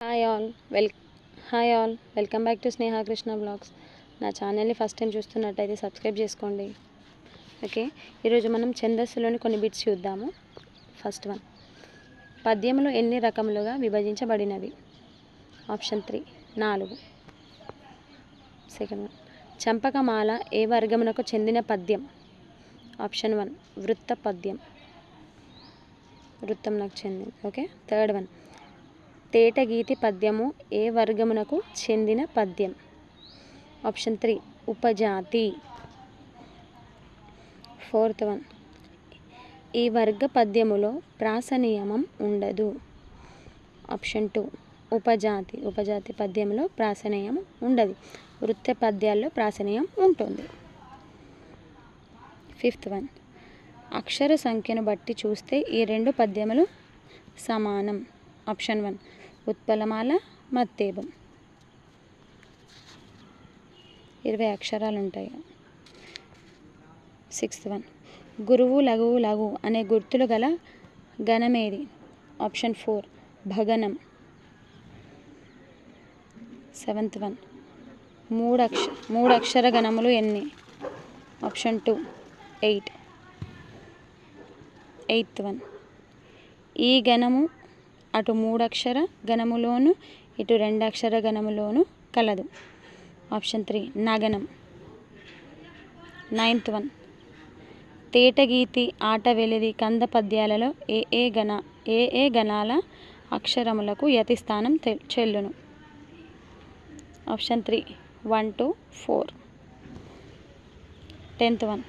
Hi all well hi all welcome back to Sneha Krishna blogs. నా ఛానల్ని first time చూస్తున్నట్టయితే subscribe చేసుకోండి. ఓకే, ఈరోజు మనం ఛందస్సులోని కొన్ని బిట్స్ చూద్దాము. ఫస్ట్ వన్, పద్యములు ఎన్ని రకములుగా విభజించబడినవి? ఆప్షన్ 3 4. సెకండ్ వన్, చంపకమాల ఏ వర్గమునకు చెందిన పద్యం? ఆప్షన్ 1 వృత్త పద్యం, వృత్తంకు చెందింది. ఓకే, థర్డ్ వన్, తేటగీతి పద్యము ఏ వర్గమునకు చెందిన పద్యం? ఆప్షన్ 3 ఉపజాతి. ఫోర్త్ వన్, ఈ వర్గ పద్యములో ప్రాస నియమం ఉండదు. ఆప్షన్ 2 ఉపజాతి పద్యంలో ప్రాస నియమం ఉండదు. వృత్త పద్యాల్లో ప్రాస నియమం ఉంటుంది. ఫిఫ్త్ వన్, అక్షర సంఖ్యను బట్టి చూస్తే ఈ రెండు పద్యములు సమానం. ఆప్షన్ 1 ఉత్పలమాల మత్తేబం, 20 అక్షరాలు ఉంటాయి. సిక్స్త్ వన్, గురువు లఘువు లఘు అనే గుర్తులు గల గణమేది? ఆప్షన్ 4 భగనం. సెవెంత్ వన్, మూడు అక్షర గణములు ఎన్ని? ఆప్షన్ 2 8. ఎయిత్ వన్, ఈ గణము అటు 3 అక్షర గణములోను ఇటు 2 అక్షర గణములోను కలదు. ఆప్షన్ 3 నగనం. నైన్త్ వన్, తేటగీతి ఆట వెలిది కంద పద్యాలలో ఏ ఏ గణాల అక్షరములకు యతిస్థానం చెల్లును? Option 3 1 to 4. 10th వన్,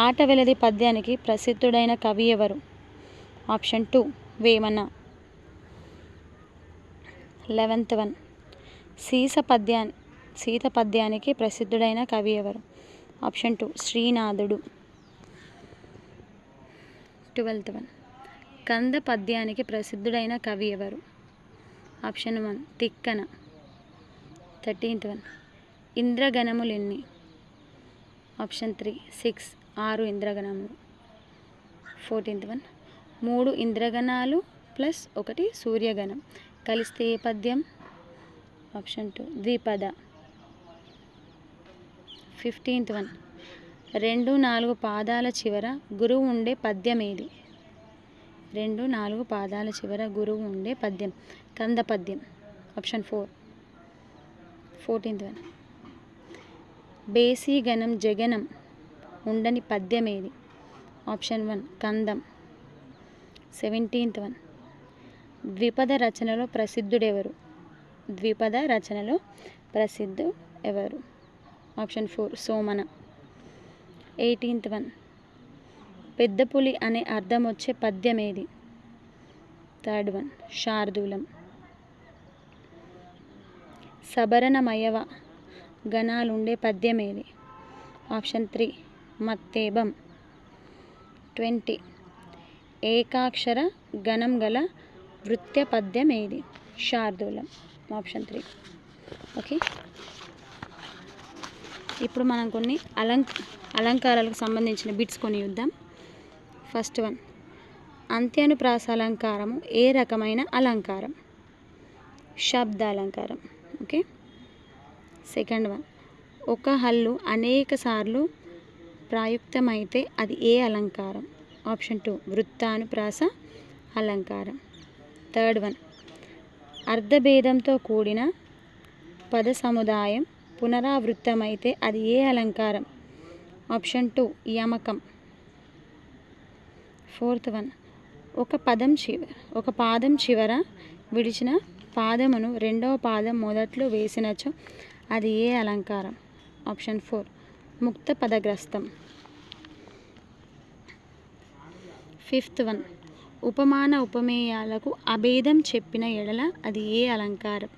ఆట వెలిది పద్యానికి ప్రసిద్ధుడైన కవి ఎవరు? Option 2 Vemana. 11th one, Sita పద్యానికి ప్రసిద్ధుడైన కవి ఎవరు? ఆప్షన్ 2 శ్రీనాథుడు. 12th వన్, కంద పద్యానికి ప్రసిద్ధుడైన కవి ఎవరు? ఆప్షన్ 1 తిక్కన. 13th వన్, ఇంద్రగణములు ఎన్ని? ఆప్షన్ 3 6 ఇంద్రగణములు. 14th వన్, 3 ఇంద్రగణాలు ప్లస్ 1 సూర్యగణం కలిస్తే ఏ పద్యం? ఆప్షన్ 2 ద్విపద. 15th వన్, 2 4 పాదాల చివర గురువు ఉండే పద్యం ఏది? 2 4 పాదాల చివర గురువు ఉండే పద్యం కంద పద్యం. ఆప్షన్ 4. 14th వన్, బేసి గణం జగనం ఉండని పద్యం ఏది? ఆప్షన్ 1 కందం. 17th వన్, ద్విపద రచనలో ప్రసిద్ధుడెవరు? ఆప్షన్ 4 సోమన. 18th వన్, పెద్ద పులి అనే అర్థం వచ్చే పద్యం ఏది? Third one శార్దూలం. సబరణమయవ గణాలుండే పద్యం ఏది? ఆప్షన్ 3 మత్తేబం. 20 ఏకాక్షర గణం గల వృత్య పద్యం ఏది? శార్దూలం. ఆప్షన్ 3. ఓకే, ఇప్పుడు మనం కొన్ని అలంకారాలకు సంబంధించిన బిట్స్ కొన్ని చూద్దాం. ఫస్ట్ వన్, అంత్యానుప్రాస అలంకారము ఏ రకమైన అలంకారం? శబ్ద అలంకారం. ఓకే. సెకండ్ వన్, ఒక హల్లు అనేక సార్లు ప్రయుక్తమైతే అది ఏ అలంకారం? ఆప్షన్ 2 వృత్తానుప్రాస అలంకారం. థర్డ్ వన్, అర్ధభేదంతో కూడిన పద సముదాయం పునరావృత్తమైతే అది ఏ అలంకారం? ఆప్షన్ 2 యమకం. ఫోర్త్ వన్, ఒక పాదం చివర విడిచిన పాదమును రెండవ పాదం మొదట్లో వేసినచో అది ఏ అలంకారం? ఆప్షన్ 4 ముక్త పదగ్రస్తం. ఫిఫ్త్ వన్, ఉపమాన ఉపమేయాలకు అభేదం చెప్పిన ఎడల అది ఏ అలంకారం?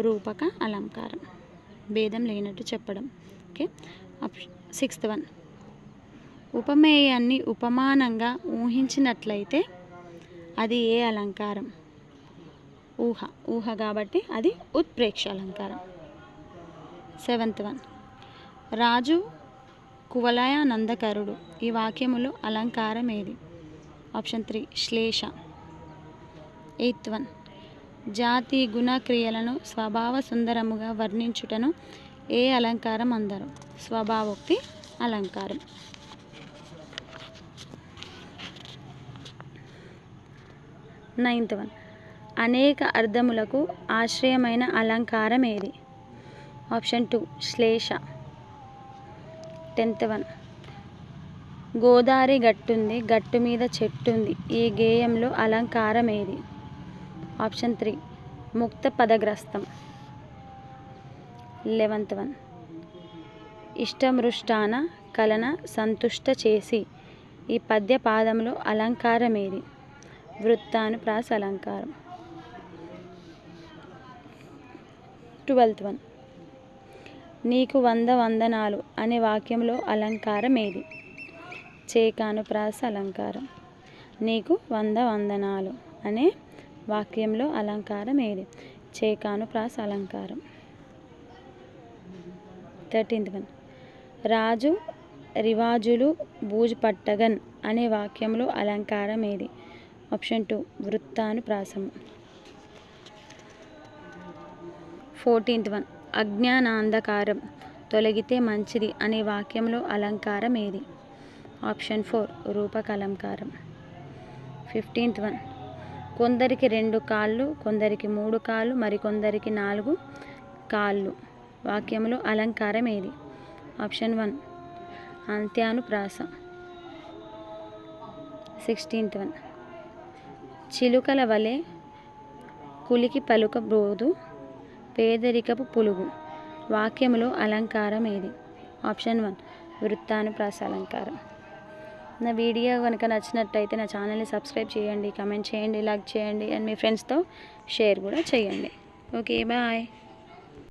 రూపక అలంకారం, భేదం లేనట్టు చెప్పడం. ఓకే. సిక్స్త్ వన్, ఉపమేయాన్ని ఉపమానంగా ఊహించినట్లయితే అది ఏ అలంకారం? ఊహ కాబట్టి అది ఉత్ప్రేక్ష అలంకారం. సెవెంత్ వన్, రాజు కువలయానందకరుడు ఈ వాక్యములో అలంకారం ఏది? ఆప్షన్ 3 శ్లేష. ఎయిత్ వన్, జాతి గుణ క్రియలను స్వభావ సుందరముగా వర్ణించుటను ఏ అలంకారం అందరు? స్వభావోక్తి అలంకారం. నైన్త్ వన్, అనేక అర్థములకు ఆశ్రయమైన అలంకారం ఏది? ఆప్షన్ 2 శ్లేష. 10th వన్, గోదారి గట్టుంది గట్టు మీద చెట్టుంది ఈ గేయంలో అలంకారం ఏది? ఆప్షన్ 3 ముక్త పదగ్రస్తం. 11th వన్, ఇష్టమృష్టాన కలన సంతుష్ట చేసి ఈ పద్య పాదంలో అలంకారం ఏది? వృత్తానుప్రాస అలంకారం. 12th వన్, నీకు 100 వందనాలు అనే వాక్యంలో అలంకారం ఏది? చేకానుప్రాస అలంకారం. నీకు 100 వందనాలు అనే వాక్యంలో అలంకారం ఏది? చేకానుప్రాస అలంకారం. 13th వన్, రాజు రివాజులు బూజు పట్టగన్ అనే వాక్యంలో అలంకారం ఏది? ఆప్షన్ 2 వృత్తానుప్రాసము. 14th వన్, అజ్ఞానాంధకారం తొలగితే మంచిది అనే వాక్యంలో అలంకారం ఏది? ఆప్షన్ 4 రూపకలంకారం. 15th వన్, కొందరికి 2 కాళ్ళు కొందరికి 3 కాళ్ళు మరికొందరికి 4 కాళ్ళు వాక్యంలో అలంకారం ఏది? ఆప్షన్ 1 అంత్యానుప్రాస. 16th వన్, చిలుకల వలె కులికి పలుకబోదు పేదరికపు పులుగు వాక్యములో అలంకారం ఏది? ఆప్షన్ 1 వృత్తానుప్రాస అలంకారం. నా వీడియో కనుక నచ్చినట్టయితే నా ఛానల్ని సబ్స్క్రైబ్ చేయండి, కమెంట్ చేయండి, లైక్ చేయండి అండ్ మీ ఫ్రెండ్స్తో షేర్ కూడా చేయండి. Okay bye.